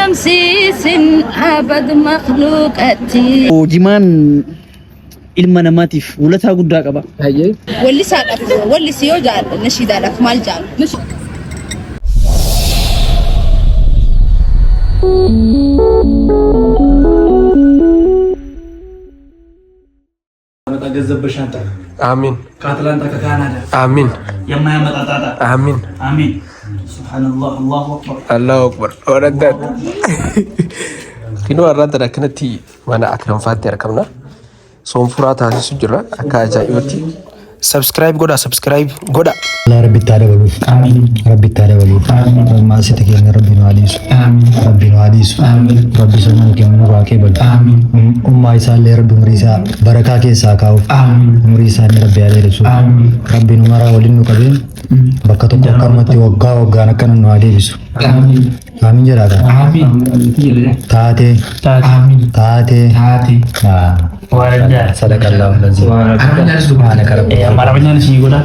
تمسيس أبد مخلوقتي وجمان ilma namaatiif ulataa guddaa qaba. Walli saadhaaf walli si yoo jaal nashiidaadhaaf maal jaal ገንዘብ በሻንጣ አሚን። ከአትላንታ ከካናዳ አሚን። የማያመጣ ጣጣ አሚን አሚን። ሱብሃንአላህ አላሁ አክበር አላሁ አክበር ወረዳት ኪኖ አራንተ ዳከነቲ ዋና አክረንፋት ያርከምና ሶንፉራ ታሲሱ ጅራ አካ አጃኢብቲ ሰብስክራይብ ጎዳ ربي تعالى ولوف آمين ربي تعالى ولوف آمين ما ستكين ربي نواليس آمين ربي نواليس آمين ربي سلمان كي من راكبل آمين يسال ربي مريسا بركة كي ساكاو آمين مريسا ربي عليه رسول آمين ربي نمرا ولينو كبير بركة كرمتي وقا نكنا نواليس آمين آمين جرادا آمين تاتي آمين تاتي صدق الله العظيم سبحانك ربي يا مرحبا نسيغودا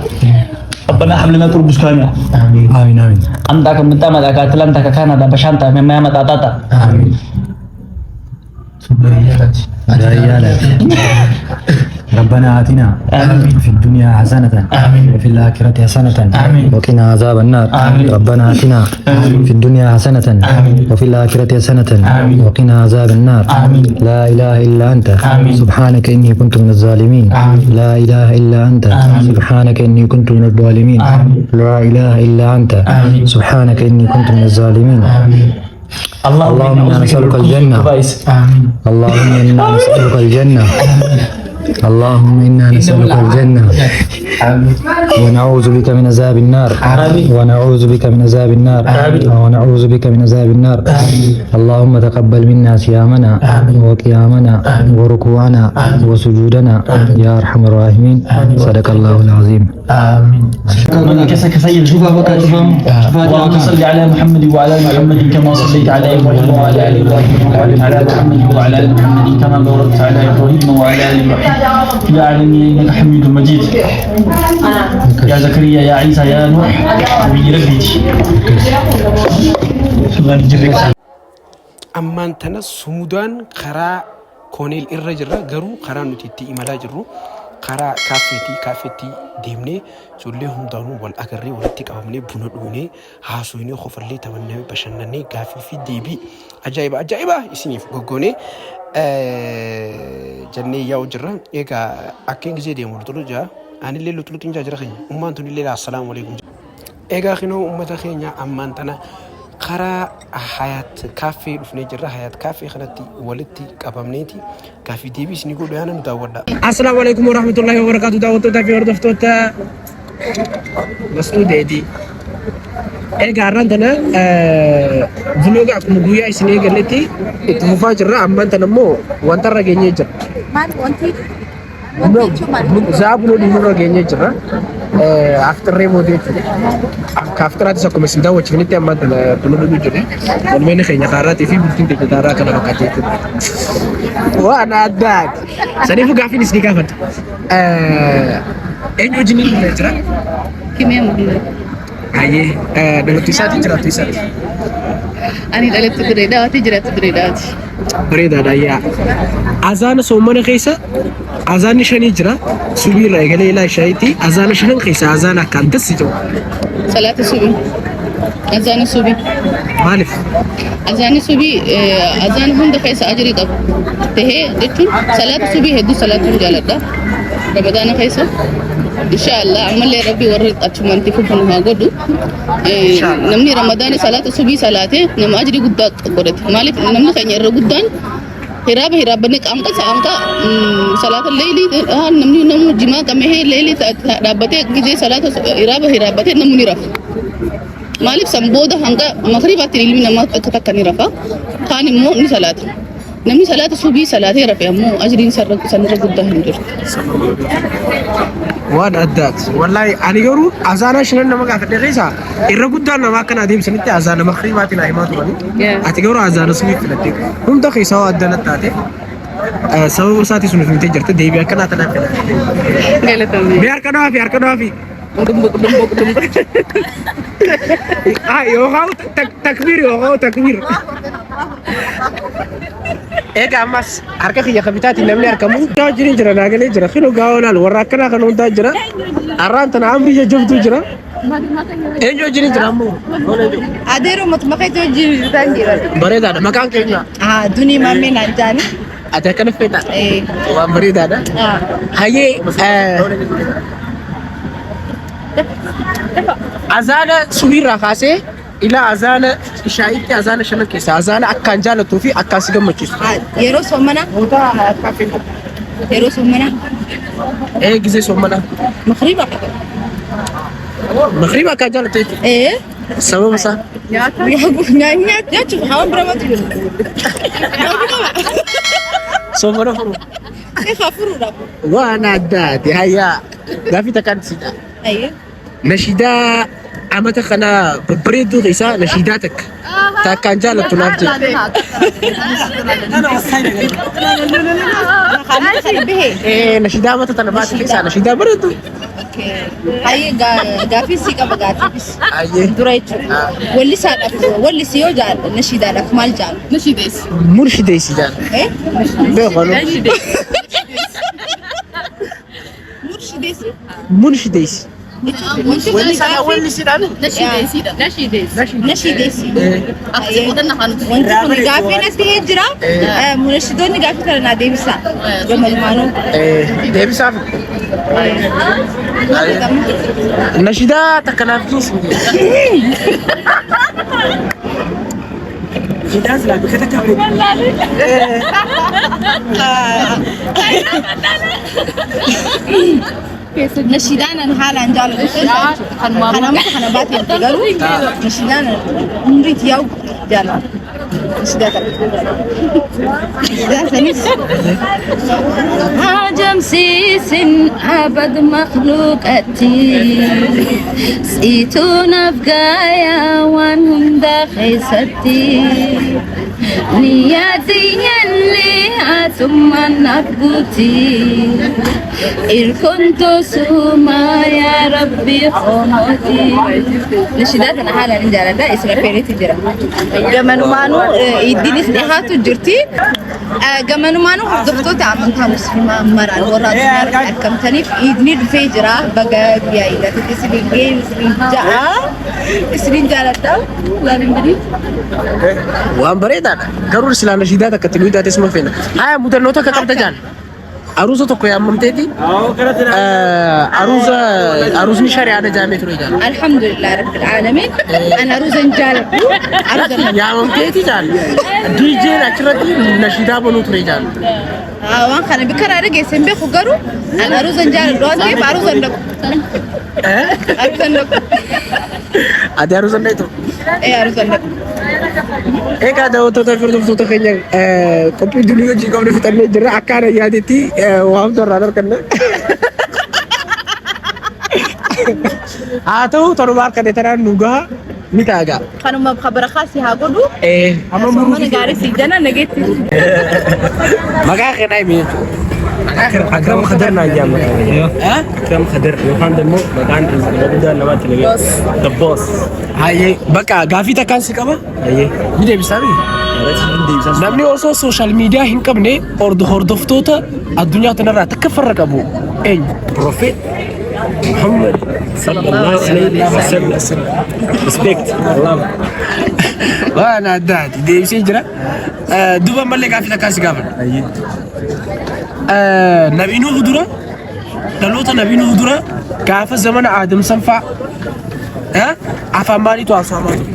ربنا هب لنا طول بسكانيا آمين آمين آمين أنت كمتى ماذا كاتلانتا ككندا بشانتا مما يمت أتاتا آمين ربنا آتنا في الدنيا حسنة وفي الآخرة حسنة وقنا عذاب النار ربنا آتنا في الدنيا حسنة وفي الآخرة حسنة وقنا عذاب النار لا إله إلا أنت سبحانك إني كنت من الظالمين لا إله إلا أنت سبحانك إني كنت من الظالمين لا إله إلا أنت سبحانك إني كنت من الظالمين اللهم إنا نسألك الجنة اللهم إنا نسألك الجنة اللهم إنا نسألك الجنة ونعوذ بك من عذاب النار ونعوذ بك من عذاب النار ونعوذ بك من عذاب النار اللهم تقبل منا صيامنا وقيامنا وركوعنا وسجودنا يا أرحم الراحمين صدق الله العظيم آمين كسك سيد شوفها بك اللهم صل على محمد وعلى محمد كما صليت على إبراهيم وعلى آل إبراهيم وعلى محمد وعلى آل محمد كما باركت على إبراهيم وعلى آل إبراهيم يا عالمي إنك حميد مجيد يا زكريا يا عيسى يا نوح ويربيتي أمان تنس سمودان خرا كونيل الرجرة جرو خرا نتيتي إملا جرو خرا كافتي ديمني سولهم دانو والأجري ولتك أمني بندوني حاسويني خفرلي تمنى بشنني كافي في ديبي عجائبة يسني فوقوني جنني يا وجرا إيكا أكين زيدي مرتلو جا أنا اللي لطلو تنجا جرخين أمان توني اللي السلام عليكم إيكا خنو أمة خينيا أمان تنا خرا حياة كافي رفني جرا حياة كافي خنتي ولتي كابامنيتي كافي ديبي سنيكو دهانا نداوردا السلام عليكم ورحمة الله وبركاته داوتو تافي وردفتوتا مسعود دي إيجا رانتنا فلوجا كمغويا إسني قلتي تفاجر أمان تنمو وانتر رجعني جر ما وانتي زابلو دي مرة رجعني جر after remote after هذا سكوا مسندا وشفني تيام ما تنو جري ولمن خيني خارات في بنتين تدارا كنا بكاتي وأنا أداك سنيفو قافين إسني كافت إنه جنين جرا كمية مهمة أيه دلو تيسات جرا تيسات أنا دلت تدريدات جرات تدريدات بريدة دايا أذان سومنا خيسة أذان شني جرا سبيل رجلي لا شيءتي أذان شنن خيسة أذان كان تسجو صلاة الصبح أذان الصبح مالف أذان الصبح أذان هم دخيسة أجري طب تهي دتون صلاة الصبح هدو صلاة الجلدة رمضان خيسة إن شاء الله عمل لي ربي ورد أشومان تفوفنها قدو نمني رمضان صلاة الصبح صلاة نم أجري قدات قرت مالف نمني خير قدان هراب بنك أمك صلاة الليل نمني نم جماع كمه الليل رابطة كذي صلاة هرابته نمني رف مالف سمبودا هنگا مغربات العلم نما كتكني رفا خاني مو ني صلاة نمني صلاة الصبح صلاة رفيع مو أجرين سنر قدام هنجر وان أدات والله أنا يقولون أذان شنن نما قاعد تدريسا إرقدان نما كان أديم سنتي أذان مخريبات الأيمان تبني أتقولون أذان سوي فلتي هم دخي سوا أدنى تاتي سوا بساتي سنو فهمتي جرت ديبي أكنا تنا كنا بيار كنا في دمبك يوغاو تكبير Egaa ammas harka kiyya kabitaatti namni argamu wajjin jira naagalee jira kilo gaa'olaan warra akkanaa kan hundaa jira arraan tana amrii jajjabduu jira eenyu wajjin jira ammoo Adeero matumakaa wajjin jira. bareedaadha maqaan keenya Dunii mammee naan jaani. ati akkana fedha waan bareedaadha hayyee azaana subiirraa kaasee ila azaana ishaa'itti azaana shanan keessa azaana akkaan jaalattuu fi akkaan si gammachiisu Yeroo soommanaa. Yeroo soommanaa. gisee soommanaa Makriba. magriba akkaan jaalattee sababa isaa Nyaachuuf hawaan biramatu jiru. soomana furu Eegaa furuudhaaf. waan addaati hayyaa gaafii takkaan sidha nashidaa amata kana babbareedduu keessaa nashidaa takka takkaan jaalattu naaf jedhu nashidaa amata tana baate keessaa nashidaa bareeddu Gaafii si qaba gaatiifis. hayyee Dura jechuudha. Walli si yoo jaallu nashiidaadhaaf maal jaallu? Nashiidees. murshideessi jaal beekanu Murshideesi. murshideessi Wanti nashiideesi. Wanti kun gaafii natti jira. Munashidoonni gaafii kana naa deebisaa. Gammalumaanuu. deebisaaf nashidaa takka naaf jiisu Nashiidaan an haalaan jaalladhu. Kana baatee garuu nashiidaan umriitti yaa'u jaalladha. Nashiidaa kana. Nashiidaa sanis. Haajamsiisin abad makhluuqatti siituunaaf gaayaa waan hunda keessatti. Niyaatiyyanlee haasummaan naaf guuti. Irkonto sumaa yaa rabbi qomooti. Nashidaa kana haalaan jaalladha. Isra feereetti jira. Gamanumaanuu iddiinis dhihaatu jirti. Gamanumaanuu hordoftoota amantaa musliimaa maraan warra addunyaa argamtaniif idni dhufee jira. Baga guyyaa ilaatti isiniin gahee isiniin ja'a. Isiniin jaalladha. waan bareedaadha garuu silaa nashidaa takka itti nuyi taatee suma feena haya mudannoota akka qabda jaan aruusa tokko yaamamteeti aruusni shari'aadha jaamee ture jaan Alhamdulillah rabbil alamin. Ana ruzan jaalladhu. yaamamteeti jaan diijeen achirratti nashidaa banuu ture jaan Waan kana bikkaraa dhageessan beeku garuu ana ruzan jaalladhu waan ta'eef aruusan dhaqu. Aruusan dhaqu. ati aruusan dheetu Aruusan dhaqu. eegaa daawwattoota fi hordoftoota keenya qophii dunii hojii qabne fixannee jirra akkaan ayyaanitti waamtu irraan arganna haa ta'u torba harka deetanaan nu gaha ni taagaa Kanuma barakaa si haa godhu. amma Mana gaarii si jana nageetti. maqaa keenaa himi akram khadar naan jaama akram khadar yookaan immoo maqaan guddaa namatti nagee the boss hayyee bakka gaafii takkaan si qaba hayyee ni deebisaami namni osoo sooshaal miidiyaa hin qabne hordoftoota addunyaa tanarraa takka farra qabu eenyu profeet Muhammad sallallahu alaihi wasallam respect Allah waan addaati deebisee jira duba mallee gaafii takkaan si gaafadha Nabi Nuh dura dhaloota Nabi Nuh dura gaafa zamana Aadam sanfaa afaan maaliitu haasawamaa ture?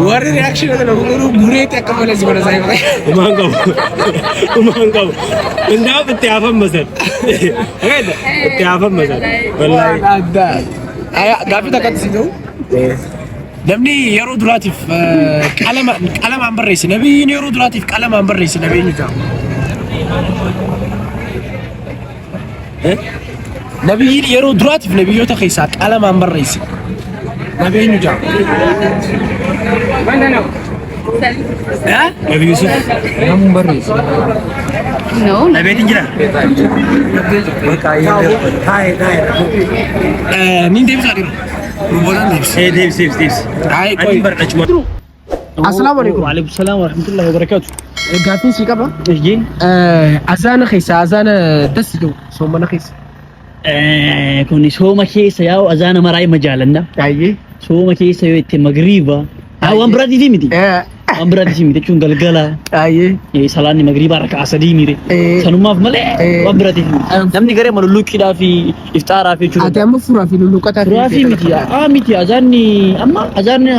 Warri reakshinii kana gurguruu gureetti akka malee si godha saayifaa. Umaan qabu. Hundaaf itti hafan masan. Itti hafan masan. Wallaahi. Addaa. Gaafii takkatti si ta'u. Namni yeroo duraatiif qalamaan barreesse nabiyyiin yeroo duraatiif qalamaan barreesse nabiyyiin jaamu. Nabiyyiin yeroo duraatiif nabiyyoota keessaa qalamaan barreesse nabiyyiin jaamu. Nabi Yusuf. Namun barreesse. No. Nabiitiin jira. Niin deebisaa dhiirra. ديبس አይ ቆይ السلام عليكم وعليكم السلام ورحمة الله وبركاته. ጋፊን ሲቀባ ايجي አዛነ ኸይሳ አዛነ ደስ ይለው ሶመነ ኸይሳ كوني سوما كيسا ياو أزانا مراي مجالنا. አይ سوما كيسا يوتي مغريبا. أو أمبرادي دي ميدي. أمبرادي دي ميدي شون غلغلا. አይ سالاني مغريبا ركع أسدي ميري. سنوما في ملء. أمبرادي. نمني غير مالو لوكي دا في إفطار في شو. አዳም ፍራ ፊ ሉቃታ رافي ميدي. ميدي أزاني أما أزاني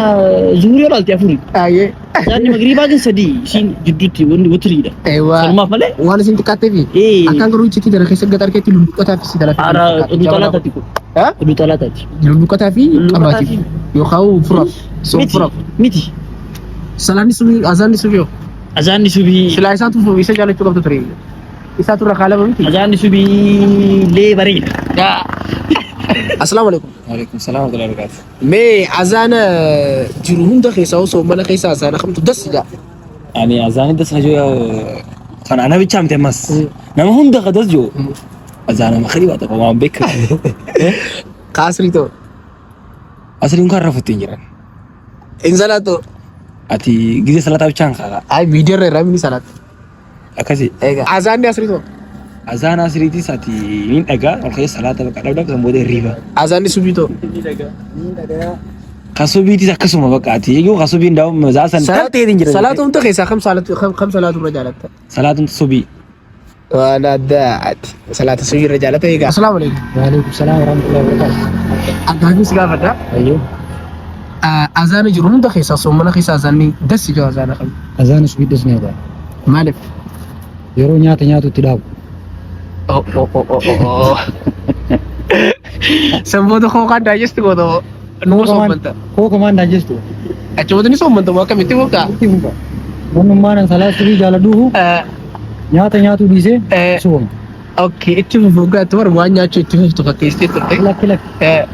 زوري ولا تيافوري. አይ أزاني مغريبا جن سدي سين جدوتي وتريدا. ايوا سنوما في ملء. ዋን ሲንት ካቴቪ አካን ገሩ ቺቲ ደረ ከሰ ገጠር ከቲ ሉቃታ ፊ ሲደራ أرا دو طلعت تيكو. دو طلعت تي. ሉቃታ ፊ ቀማቲ يخاو ፍራ ሶ ፍራ ميدي. ሰላኒ ሱቢ አዛኒ ሱቢዮ أزاني سبي. ስላይሳቱ ይሰጃለች ገብቶ ትሪ ኢሳቱ ረካለ በሚቲ أزاني سبي ليه بريد. السلام عليكم وعليكم السلام ورحمة الله وبركاته مي أذان جروهم ده خيسا وصو منا خيسا أذان خمتو دس جا يعني أذان دس جو كان أنا بيتشام تمس نما هم ده دس جو أذان ما خريبة تبغى ما بكر قاسري تو أصلي ممكن رفتين جرا إنزالاتو أتي جدي سلطة بيتشام خلا أي فيديو رامي سالات أكاسي أذان دي أسري تو أذان أصلي دي ساتي مين أجا والخير سلطة بقى لو ده كمودة ريفا أذان دي سوبي تو كاسوبي دي كاسوما بقى أتي يجوا كاسوبي داو مزاسن سلطة دي جرا سلطة أنت خيسا خم صلاة الرجالات سلطة سوبي وأنا داعت صلاة سوبي الرجالات إيجا السلام عليكم وعليكم السلام ورحمة الله وبركاته. أدعي سلافة ده أيوه. أذان جروهم ده خيسا وصو منا خيسا أذان دس جو أذان خم أذان سويت دسني هذا. مالك يرو نياتو تداو. Sembodo ko kan digest ko to. No so manta. Kau kemana aja tu? Acho ni so manta wa kamiti ko ka. Mana mana salah suri jalan dulu. Nyatu bisa. Suam. Okay, itu buka tu baru wanya itu tu pakai istilah tu. Kilak.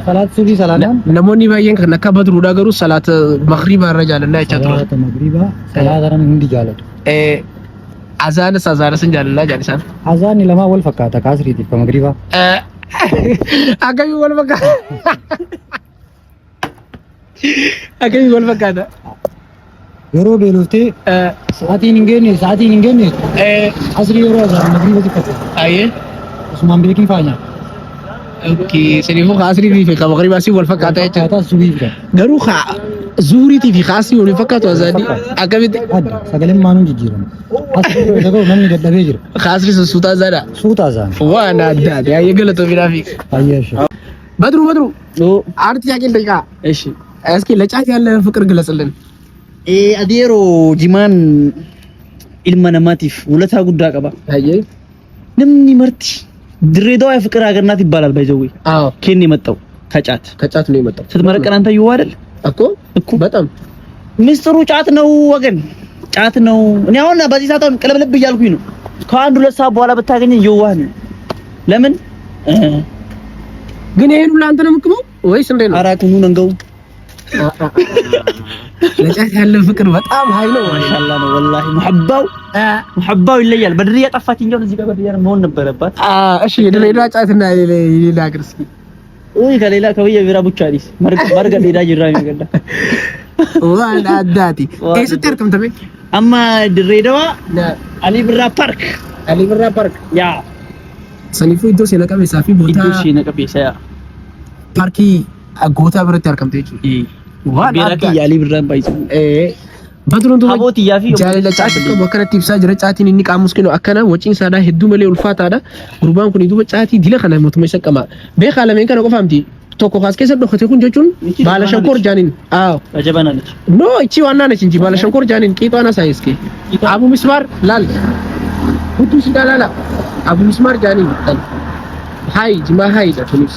Salat suri salaman. Namoni bayi yang nak kabat ruda garu salat maghrib arra jalan na chatro. Salat maghriba. Salat orang hindi jalan. Azan sen jalan na jalan san. Azan ni lama wal fakata kasri di maghriba. Agami wal fakata. Agami wal fakata. Yoro belute. Saat ini ingin. Asri yoro azan maghriba di kata. Aye. Usman bikin fanya. Okay, sini mo kasri di fika maghrib asi wal fakata. Kata subi kan. Garu kha zuri ti fi khasi wal fakata azadi. Agami Ada. Sagalim manu jijiran. Asri yoro jago namni gadda bejir. khasri suta zara. Suut azan. وانا داد يا يقول تو بيرافيك Ayyah. بدرو لو عارف يا جيل دقيقه إيش. اسكي لጫት ያለ ፍቅር ግለጽልን أديرو جمان إلما نماتيف ولا تاخد داكبا. አይ نمني مرتي. دريدوا يفكر أجر ناتي بالال بيزوي. አዎ كيني متو. كجات. ከጫት ነው የመጣው ስትመረቅ አንተ ይዋደል እኮ በጣም ሚስጥሩ ጫት ነው ወገን ጫት ነው። እኔ አሁን በዚህ ሰዓት ቀለብለብ እያልኩኝ ነው። ከአንድ ሁለት ሰዓት በኋላ ብታገኘኝ የዋህ ነው። ለምን ግን ይሄን ሁሉ አንተ ነው የምትከመው ወይስ እንዴ ነው? አራቱኑ ነንገው ለጫት ያለ ፍቅር በጣም ኃይል ነው። ማሻአላ ነው ወላሂ። ሙሐባው ይለያል። በድርያ ጠፋች እንጂ እዚህ ጋር በድርያ መሆን ነበረባት። እሺ የድሬዳዋ ጫትና ሌላ ሀገር እስኪ ወይ ከሌላ ከወየ ቢራ ቡቻ አዲስ መርገ ሌላ ጅራ የሚገዳ ዋና አዳቲ እሱ ተርከም ተበይ አማ ድሬዳዋ አሊ ብራ ፓርክ ያ ሰኒፉ ኢዶ ሲነቀም ሳፊ ቦታ ኢዶ ሲነቀም ያ ፓርኪ አጎታ ብረት ያርከም ተይጂ ዋና ቢራኪ ያሊ ብራ ባይሱ badruun duba abooti yaafi jaalala caati qabu akkana tibsaa jira caatiin inni qaamus kinu akkana waciin saadhaa hedduu malee ulfaataadha gurbaan kun duba caatii dila kana mootummaa isa qaba beekaa lameen kana qofaamti tokko kaas keessa dhokate kun jechuun baala shankor jaaniin ajabana nech no ichi waannaa nech inji baala shankor jaaniin qiixaana saayiske abu mismar laal hudduu si dhalala abu mismar jaaniin hai jimaa hai dha tunis